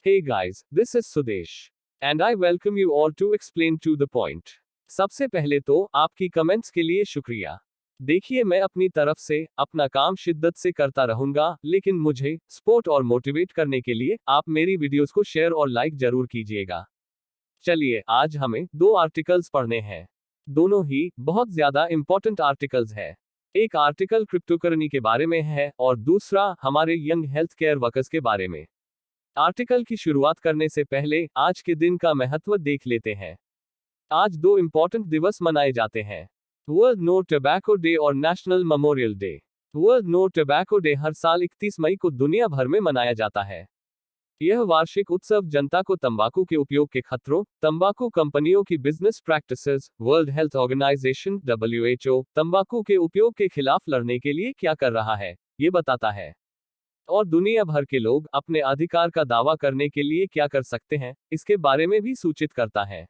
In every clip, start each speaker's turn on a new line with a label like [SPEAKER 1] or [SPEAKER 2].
[SPEAKER 1] Hey guys, this is Sudesh. And I welcome you all to explain to the point. सबसे पहले तो आपकी comments के लिए शुक्रिया। देखिए, मैं अपनी तरफ से अपना काम शिद्दत से करता रहूंगा, लेकिन मुझे सपोर्ट और मोटिवेट करने के लिए आप मेरी वीडियोस को शेयर और लाइक जरूर कीजिएगा। चलिए, आज हमें दो आर्टिकल्स पढ़ने हैं। दोनों ही बहुत ज्यादा इंपॉर्टेंट आर्टिकल्स है। एक आर्टिकल क्रिप्टोकरेंसी के बारे में है और दूसरा हमारे यंग हेल्थ केयर वर्कर्स के बारे में। आर्टिकल की शुरुआत करने से पहले आज के दिन का महत्व देख लेते हैं। आज दो इंपॉर्टेंट दिवस मनाए जाते हैं, वर्ल्ड नो टोबैको डे और National Memorial Day. World No Tobacco Day हर साल 31 मई को दुनिया भर में मनाया जाता है। यह वार्षिक उत्सव जनता को तंबाकू के उपयोग के खतरों, तंबाकू कंपनियों की business practices, World Health Organization WHO तंबाकू के उपयोग के खिलाफ लड़ने के लिए क्या कर रहा है, ये बताता है। और दुनिया भर के लोग अपने अधिकार का दावा करने के लिए क्या कर सकते हैं, इसके बारे में भी सूचित करता है।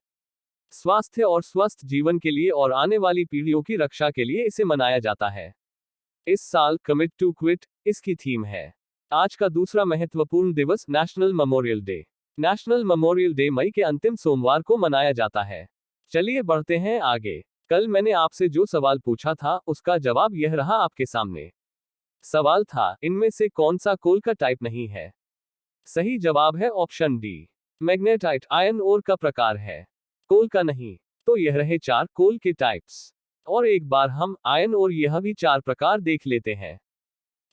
[SPEAKER 1] स्वास्थ्य और स्वस्थ जीवन के लिए और आने वाली पीढ़ियों की रक्षा के लिए इसे मनाया जाता है। इस साल कमिट टू क्विट इसकी थीम है। आज का दूसरा महत्वपूर्ण दिवस National Memorial Day. National Memorial Day मई के अंतिम सोमवार को मनाया जाता है। चलिए बढ़ते हैं आगे। कल मैंने आपसे जो सवाल पूछा था उसका जवाब यह रहा आपके सामने। सवाल था, इनमें से कौन सा कोल का टाइप नहीं है? सही जवाब है option D, magnetite iron ore का प्रकार है, कोल का नहीं। तो यह रहे 4 कोल के टाइप्स। और एक बार हम आयरन और यह भी 4 प्रकार देख लेते हैं।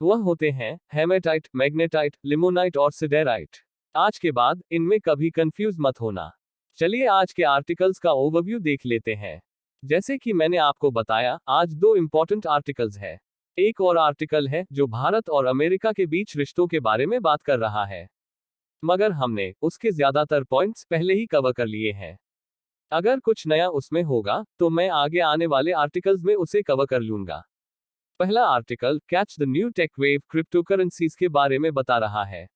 [SPEAKER 1] वह होते हैं हेमेटाइट, मैग्नेटाइट, लिमोनाइट और सिडेराइट। आज के बाद इनमें कभी कंफ्यूज मत होना। चलिए आज के आर्टिकल्स का ओवरव्यू देख लेते हैं। जैसे कि मैंने आपको बताया, आज दो इंपॉर्टेंट आर्टिकल्स है। एक और आर्टिकल है जो भारत और अमेरिका के बीच रिश्तों के बारे में बात कर रहा है, मगर हमने उसके ज्यादातर पॉइंट्स पहले ही कवर कर लिए हैं। अगर कुछ नया उसमें होगा तो मैं आगे आने वाले आर्टिकल्स में उसे कवर कर लूंगा। पहला article catch the new take wave cryptocurrencies के बारे में बता रहा है।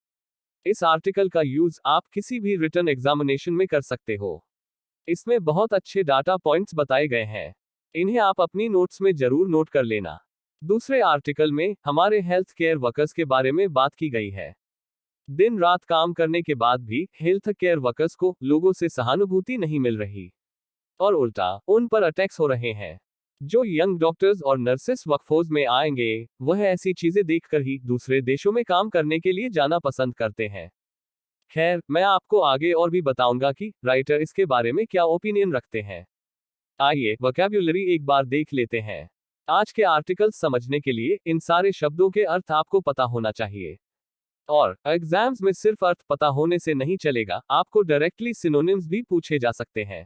[SPEAKER 1] इस आर्टिकल का यूज आप किसी भी रिटन एग्जामिनेशन में कर सकते हो। इसमें बहुत अच्छे डाटा पॉइंट्स बताए गए हैं, इन्हें आप अपनी नोट्स में जरूर नोट कर लेना। दूसरे आर्टिकल में हमारे हेल्थ केयर वर्कर्स के बारे में बात की गई है। दिन रात काम करने के बाद भी हेल्थ केयर वर्कर्स को लोगों से सहानुभूति नहीं मिल रही और उल्टा उन पर अटैक्स हो रहे हैं। जो यंग डॉक्टर्स और नर्सेस वर्कफोर्स में आएंगे, वह ऐसी चीजें देखकर ही दूसरे देशों में काम करने के लिए जाना पसंद करते हैं। खैर, मैं आपको आगे और भी बताऊंगा कि राइटर इसके बारे में क्या ओपिनियन रखते हैं। आइए वोकैब्युलरी एक बार देख लेते हैं। आज के आर्टिकल्स समझने के लिए इन सारे शब्दों के अर्थ आपको पता होना चाहिए। और एग्जाम्स में सिर्फ अर्थ पता होने से नहीं चलेगा, आपको डायरेक्टली सिनोनिम्स भी पूछे जा सकते हैं।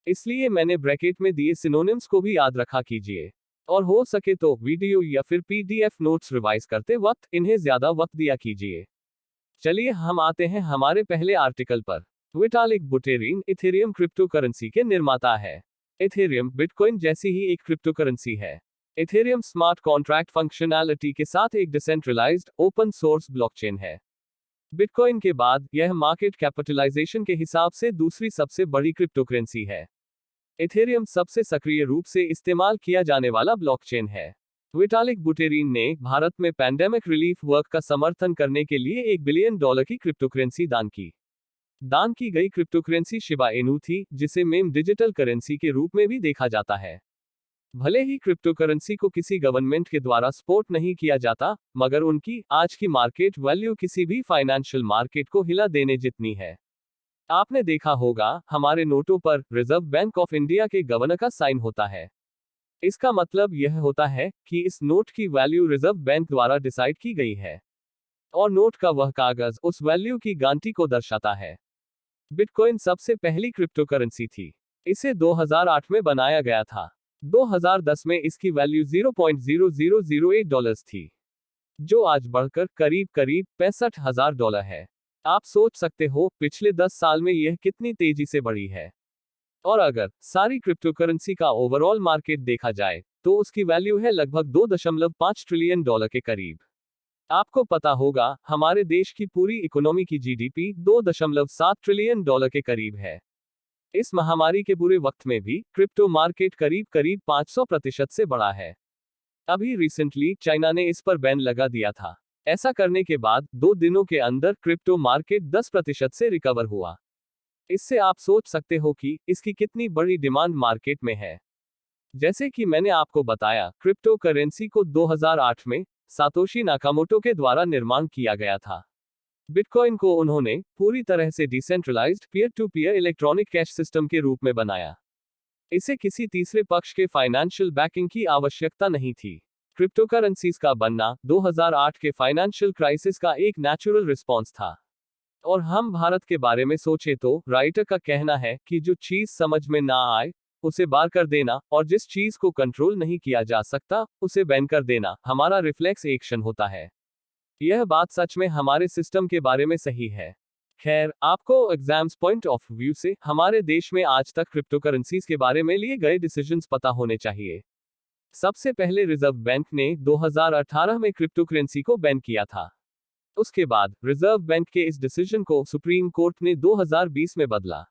[SPEAKER 1] इसलिए मैंने ब्रैकेट में दिए सिनोनिम्स को भी याद रखा कीजिए। और हो सके तो वीडियो या फिर PDF नोट्स रिवाइज करते वक्त इन्हें ज्यादा वक्त दिया कीजिए। चलिए हम आते हैं हमारे पहले आर्टिकल पर। विटालिक बुटेरिन इथेरियम क्रिप्टोकरेंसी के निर्माता है। इथेरियम बिटकॉइन जैसी ही एक क्रिप्टोकरेंसी है। इथेरियम स्मार्ट कॉन्ट्रैक्ट फंक्शनैलिटी के साथ एक डिसेंट्रलाइज्ड ओपन सोर्स ब्लॉकचेन है। बिटकॉइन के बाद यह मार्केट कैपिटलाइजेशन के हिसाब से दूसरी सबसे बड़ी क्रिप्टोकरेंसी है। इथेरियम सबसे सक्रिय रूप से इस्तेमाल किया जाने वाला ब्लॉकचेन है। विटालिक बुटेरिन ने भारत में पैंडेमिक रिलीफ वर्क का समर्थन करने के लिए $1 बिलियन की क्रिप्टोकरेंसी दान की। दान की गई क्रिप्टोकरेंसी शिबा इनू थी, जिसे मेम डिजिटल करेंसी के रूप में भी देखा जाता है। भले ही क्रिप्टोकरेंसी को किसी गवर्नमेंट के द्वारा सपोर्ट नहीं किया जाता, मगर उनकी आज की मार्केट वैल्यू किसी भी फाइनेंशियल मार्केट को हिला देने जितनी है। आपने देखा होगा, हमारे नोटों पर रिजर्व बैंक ऑफ इंडिया के गवर्नर का साइन होता है। इसका मतलब यह होता है कि इस नोट की वैल्यू रिजर्व बैंक द्वारा डिसाइड की गई है और नोट का वह कागज उस वैल्यू की गारंटी को दर्शाता है। बिटकॉइन सबसे पहली क्रिप्टोकरेंसी थी। इसे 2008 में बनाया गया था। 2010 में इसकी वैल्यू $0.0008 थी, जो आज बढ़कर करीब करीब $65,000 है। आप सोच सकते हो पिछले 10 साल में यह कितनी तेजी से बढ़ी है। और अगर सारी क्रिप्टोकरेंसी का ओवरऑल मार्केट देखा जाए तो उसकी वैल्यू है लगभग $2.5 ट्रिलियन के करीब। आपको पता होगा, हमारे देश की पूरी इकोनॉमी की GDP $2.7 ट्रिलियन के करीब है। इस महामारी के बुरे वक्त में भी क्रिप्टो मार्केट करीब करीब 500% से बढ़ा है। अभी रिसेंटली चाइना ने इस पर बैन लगा दिया था। ऐसा करने के बाद 2 दिनों के अंदर क्रिप्टो मार्केट 10% से रिकवर हुआ। इससे आप सोच सकते हो कि इसकी कितनी बड़ी डिमांड मार्केट में है। जैसे कि मैंने आपको बताया, क्रिप्टो करेंसी को 2008 में सातोशी नाकामोटो के द्वारा निर्माण किया गया था। बिटकॉइन को उन्होंने पूरी तरह से decentralised peer to peer electronic cash system के रूप में बनाया। इसे किसी तीसरे पक्ष के फाइनेंशियल बैकिंग की आवश्यकता नहीं थी। क्रिप्टोकरेंसीज का बनना 2008 के फाइनेंशियल क्राइसिस का एक नेचुरल रिस्पॉन्स था। और हम भारत के बारे में सोचे तो राइटर का कहना है कि जो चीज समझ में ना आए उसे बार कर देना, और जिस चीज को कंट्रोल नहीं किया जा सकता उसे बैन कर देना हमारा रिफ्लेक्स एक्शन होता है। यह बात सच में हमारे सिस्टम के बारे में सही है। खैर, आपको एग्जाम्स पॉइंट ऑफ व्यू से हमारे देश में आज तक क्रिप्टोकरेंसीज के बारे में लिए गए डिसीजंस पता होने चाहिए। सबसे पहले रिजर्व बैंक ने 2018 में क्रिप्टोकरेंसी को बैन किया था। उसके बाद रिजर्व बैंक के इस डिसीजन को सुप्रीम कोर्ट ने 2020 में बदला।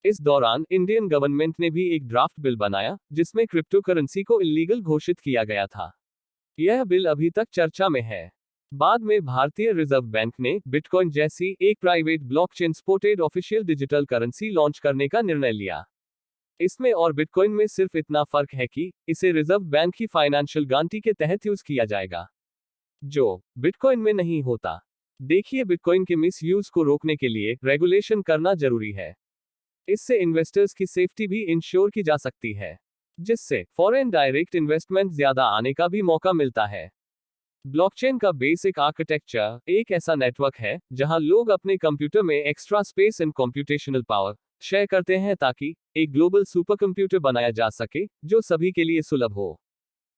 [SPEAKER 1] इस दौरान इंडियन गवर्नमेंट ने भी एक ड्राफ्ट बिल बनाया जिसमें क्रिप्टोकरेंसी को इल्लीगल घोषित किया गया था। यह बिल अभी तक चर्चा में है। बाद में भारतीय रिजर्व बैंक ने बिटकॉइन जैसी एक private blockchain supported official digital currency launch करने का निर्णय लिया। इसमें और बिटकॉइन में सिर्फ इतना फर्क है कि इसे रिजर्व बैंक की फाइनेंशियल गारंटी के तहत यूज किया जाएगा, जो बिटकॉइन में नहीं होता। देखिए, बिटकॉइन के मिस यूज को रोकने के लिए रेगुलेशन करना जरूरी है। इससे इन्वेस्टर्स की सेफ्टी भी इंश्योर की जा सकती है, जिससे फॉरेन डायरेक्ट इन्वेस्टमेंट ज्यादा आने का भी मौका मिलता है। ब्लॉकचेन का बेसिक आर्किटेक्चर एक ऐसा नेटवर्क है जहां लोग अपने कंप्यूटर में extra space and computational power share करते हैं ताकि एक ग्लोबल सुपर कंप्यूटर बनाया जा सके जो सभी के लिए सुलभ हो।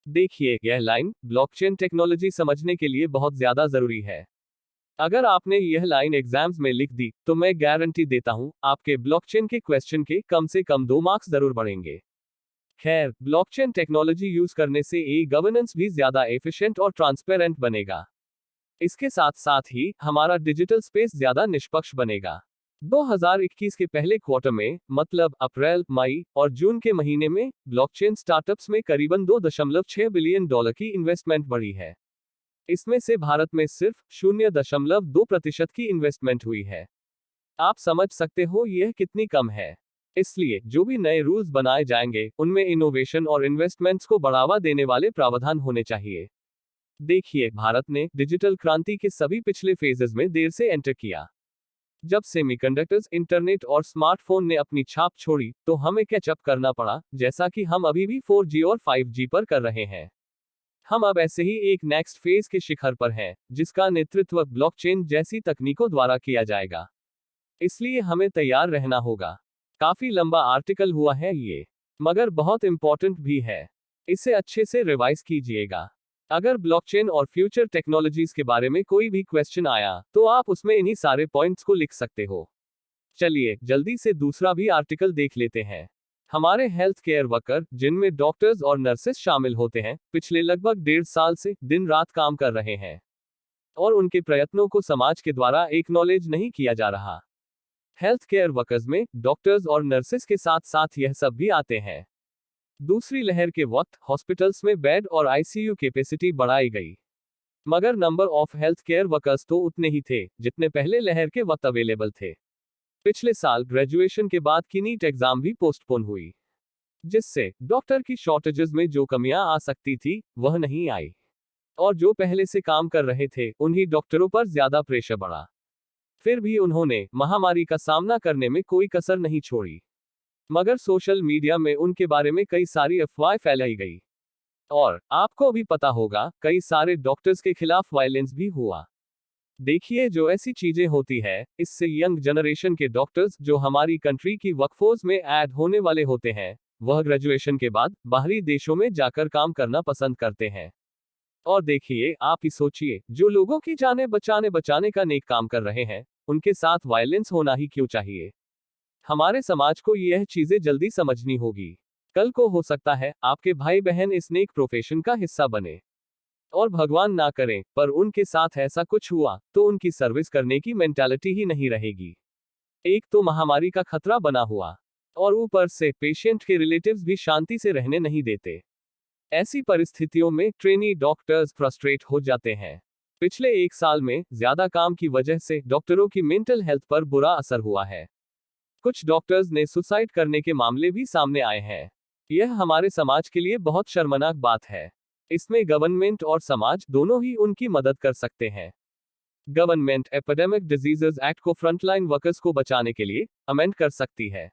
[SPEAKER 1] देखिए, यह लाइन ब्लॉकचेन टेक्नोलॉजी समझने के लिए बहुत ज्यादा जरूरी है। अगर आपने यह लाइन एग्जाम्स में लिख दी तो मैं गारंटी देता हूं आपके ब्लॉकचेन के क्वेश्चन के कम से कम 2 मार्क्स जरूर बढ़ेंगे। खैर, ब्लॉकचेन टेक्नोलॉजी यूज करने से ई गवर्नेंस भी ज्यादा एफिशिएंट और ट्रांसपेरेंट बनेगा। इसके साथ साथ ही हमारा डिजिटल स्पेस ज्यादा निष्पक्ष बनेगा। 2021 के पहले क्वार्टर में, मतलब अप्रैल, मई और जून के महीने में ब्लॉकचेन स्टार्टअप्स में करीबन $2.6 बिलियन की इन्वेस्टमेंट बढ़ी है। इसमें से भारत में सिर्फ 0.2% की इन्वेस्टमेंट हुई है। आप समझ सकते हो यह कितनी कम है। इसलिए जो भी नए रूल्स बनाए जाएंगे उनमें इनोवेशन और इन्वेस्टमेंट्स को बढ़ावा देने वाले प्रावधान होने चाहिए। देखिए, भारत ने डिजिटल क्रांति के सभी पिछले फेजेस में देर से एंटर किया। जब सेमीकंडक्टर्स, इंटरनेट और स्मार्टफोन ने अपनी छाप छोड़ी तो हमें कैचअप करना पड़ा, जैसा कि हम अभी भी 4G और 5G पर कर रहे हैं। हम अब ऐसे ही एक नेक्स्ट फेज के शिखर पर हैं, जिसका नेतृत्व ब्लॉकचेन जैसी तकनीकों द्वारा किया जाएगा। इसलिए हमें तैयार रहना होगा। काफी लंबा आर्टिकल हुआ है ये, मगर बहुत इंपॉर्टेंट भी है। इसे अच्छे से रिवाइज कीजिएगा। अगर ब्लॉकचेन और फ्यूचर टेक्नोलॉजीज के बारे में कोई भी क्वेश्चन आया तो आप उसमें इन्हीं सारे पॉइंट्स को लिख सकते हो। चलिए जल्दी से दूसरा भी आर्टिकल देख लेते हैं। हमारे हेल्थ केयर वर्कर, जिनमें डॉक्टर्स और नर्सेस शामिल होते हैं, पिछले लगभग 1.5 साल से दिन रात काम कर रहे हैं और उनके प्रयत्नों को समाज के द्वारा एक्नॉलेज नहीं किया जा रहा। हेल्थ केयर वर्कर्स में डॉक्टर्स और नर्सेस के साथ साथ यह सब भी आते हैं। दूसरी लहर के वक्त हॉस्पिटल्स में बेड और आईसीयू कैपेसिटी बढ़ाई गई, मगर number of health care workers तो उतने ही थे जितने पहले लहर के वक्त अवेलेबल थे। पिछले साल ग्रेजुएशन के बाद की नीट एग्जाम भी पोस्टपोन हुई, जिससे डॉक्टर की शॉर्टेजेस में जो कमियां आ सकती थी वह नहीं आई, और जो पहले से काम कर रहे थे उन्हीं डॉक्टरों पर ज्यादा प्रेशर बढ़ा। फिर भी उन्होंने महामारी का सामना करने में कोई कसर नहीं छोड़ी, मगर सोशल मीडिया में उनके बारे में कई सारी अफवाहें फैलाई गई। और आपको भी पता होगा, कई सारे डॉक्टर्स के खिलाफ वायलेंस भी हुआ। देखिए, जो ऐसी चीजें होती है, इससे यंग जनरेशन के डॉक्टर्स जो हमारी कंट्री की वर्कफोर्स में ऐड होने वाले होते हैं, वह ग्रेजुएशन के बाद बाहरी देशों में जाकर काम करना पसंद करते हैं। और देखिए, आप ही सोचिए, जो लोगों की जानें बचाने का नेक काम कर रहे हैं, उनके साथ वायलेंस होना ही क्यों चाहिए। हमारे समाज को यह चीजें जल्दी समझनी होगी। कल को हो सकता है आपके भाई बहन इस नेक प्रोफेशन का हिस्सा बने, और भगवान ना करें पर उनके साथ ऐसा कुछ हुआ तो उनकी सर्विस करने की मेंटालिटी ही नहीं रहेगी। एक तो महामारी का खतरा बना हुआ, और ऊपर से पेशेंट के रिलेटिव्स भी शांति से रहने नहीं देते। ऐसी परिस्थितियों में ट्रेनी डॉक्टर्स फ्रस्ट्रेट हो जाते हैं। पिछले 1 साल में ज्यादा काम की वजह से डॉक्टरों की मेंटल हेल्थ पर बुरा असर हुआ है। कुछ डॉक्टर्स ने सुसाइड करने के मामले भी सामने आए हैं। यह हमारे समाज के लिए बहुत शर्मनाक बात है। इसमें गवर्नमेंट और समाज दोनों ही उनकी मदद कर सकते हैं। गवर्नमेंट एपिडेमिक डिजीजेज एक्ट को फ्रंटलाइन वर्कर्स को बचाने के लिए अमेंड कर सकती है,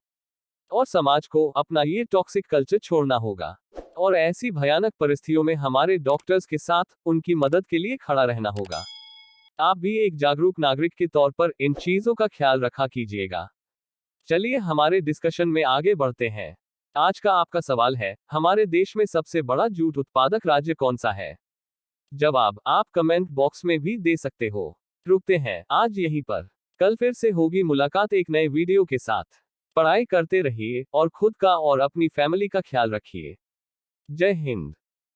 [SPEAKER 1] और समाज को अपना ये टॉक्सिक कल्चर छोड़ना होगा, और ऐसी भयानक परिस्थितियों में हमारे डॉक्टर्स के साथ उनकी मदद के लिए खड़ा रहना होगा। आप भी एक जागरूक नागरिक के तौर पर इन चीजों का ख्याल रखा कीजिएगा। चलिए हमारे डिस्कशन में आगे बढ़ते हैं। आज का आपका सवाल है, हमारे देश में सबसे बड़ा जूट उत्पादक राज्य कौन सा है? जवाब आप कमेंट बॉक्स में भी दे सकते हो। रुकते हैं आज यहीं पर। कल फिर से होगी मुलाकात एक नए वीडियो के साथ। पढ़ाई करते रहिए और खुद का और अपनी फैमिली का ख्याल रखिए। जय हिंद।